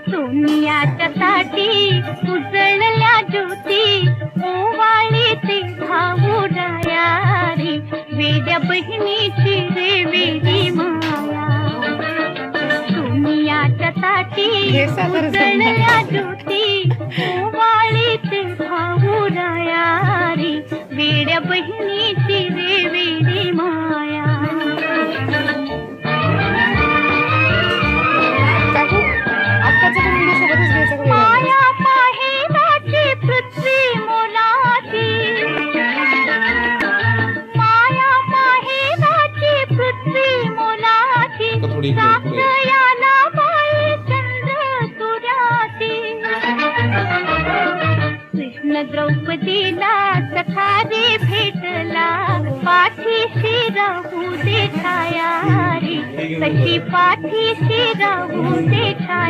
सोनियाच्या ताटी उजळल्या ज्योती ओवाळीचे भाऊ डायारी वेड्या बहिणीची रे वेडी माया सोनियाच्या ताटी उजळल्या ज्योती ओवाळीचे भाऊ डायारी वेड्या बहिणीची रे वेडी माया माया माहेराची पृथ्वी मोलाची माया माहेराची पृथ्वी मोलाची साक्षयाला बाई चंद्र सूर्याची कृष्ण द्रौपदीला सखारी भेटला पाठीशी राहू दे छाया रे कशी पाठीशी राहू दे छाया